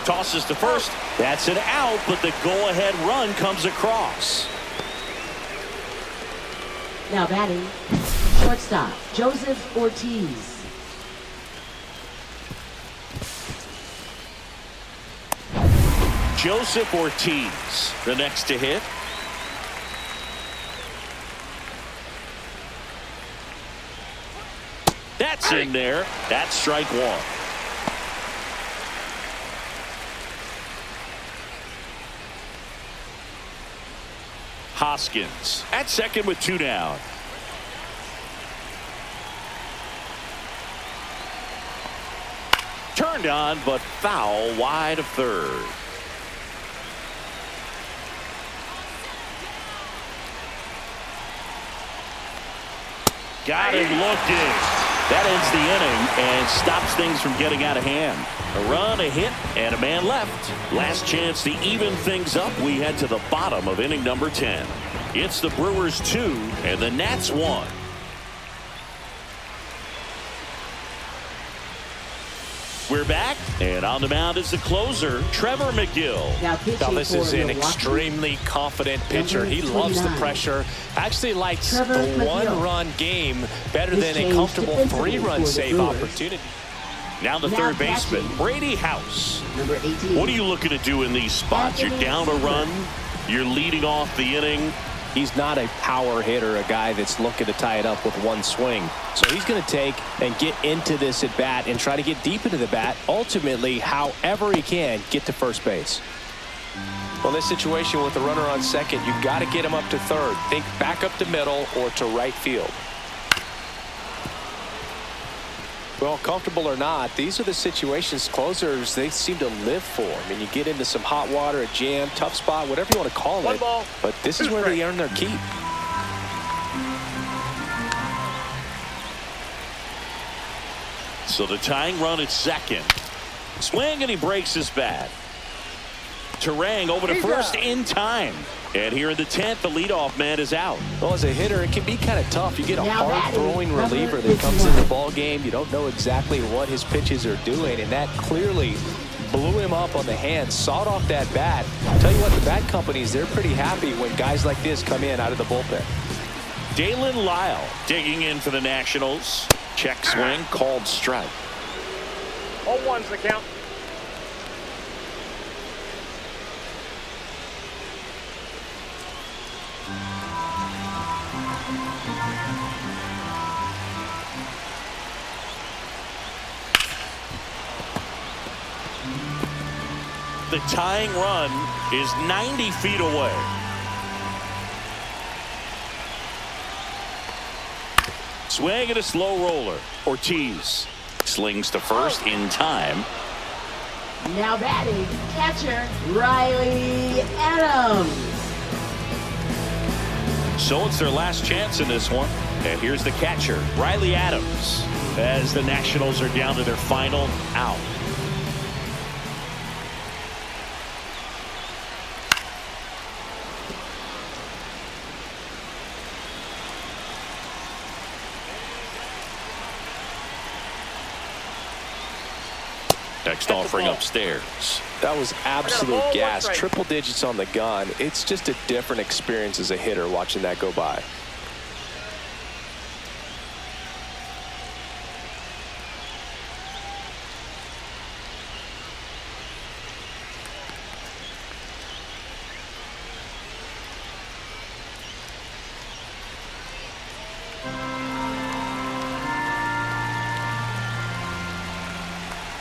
Tosses to first. That's an out, but the go-ahead run comes across. Now batting, shortstop, Joseph Ortiz. Joseph Ortiz, the next to hit. That's in there. That's strike one. Hoskins at second with two down. Turned on, but foul wide of third. Got him looking. That ends the inning and stops things from getting out of hand. A run, a hit, and a man left. Last chance to even things up. We head to the bottom of inning number 10. It's the Brewers 2 and the Nats 1. We're back, and on the mound is the closer, Trevor McGill. Now this is an extremely confident pitcher. He loves the pressure. Actually likes the one-run game better than a comfortable three-run save opportunity. Now the third baseman, Brady House. What are you looking to do in these spots? You're down a run. You're leading off the inning. He's not a power hitter, a guy that's looking to tie it up with one swing. So he's going to take and get into this at bat and try to get deep into the bat. Ultimately, however he can, get to first base. Well, this situation with the runner on second, you've got to get him up to third. Think back up to middle or to right field. Well, comfortable or not, these are the situations closers they seem to live for. I mean, you get into some hot water, a jam, tough spot, whatever you want to call it. But this is where they earn their keep. So the tying run at second. Swing, and he breaks his bat. Turang over to first in time. And here in the 10th, the leadoff man is out. Well, as a hitter, it can be kind of tough. You get a hard-throwing reliever that comes in the ball game. You don't know exactly what his pitches are doing, and that clearly blew him up on the hand, sawed off that bat. Tell you what, the bat companies, they're pretty happy when guys like this come in out of the bullpen. Dalen Lyle digging in for the Nationals. Check swing, called strike. 0-1's the count. The tying run is 90 feet away. Swing and a slow roller. Ortiz slings to first in time. Now batting, catcher, Riley Adams. So it's their last chance in this one. And here's the catcher, Riley Adams, as the Nationals are down to their final out. Text offering upstairs. That was absolute ball, gas. strike. Triple digits on the gun. It's just a different experience as a hitter watching that go by.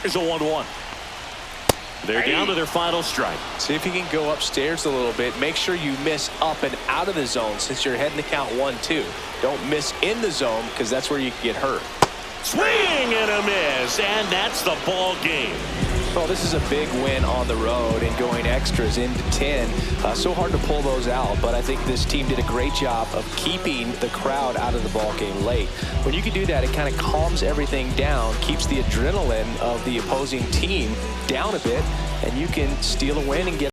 Here's a 1-1. They're down to their final strike. See if you can go upstairs a little bit. Make sure you miss up and out of the zone since you're heading to count 1-2. Don't miss in the zone because that's where you can get hurt. Swing and a miss, and that's the ball game. Well, this is a big win on the road and going extras into 10. So hard to pull those out, but I think this team did a great job of keeping the crowd out of the ball game late. When you can do that, it kind of calms everything down, keeps the adrenaline of the opposing team down a bit, and you can steal a win and get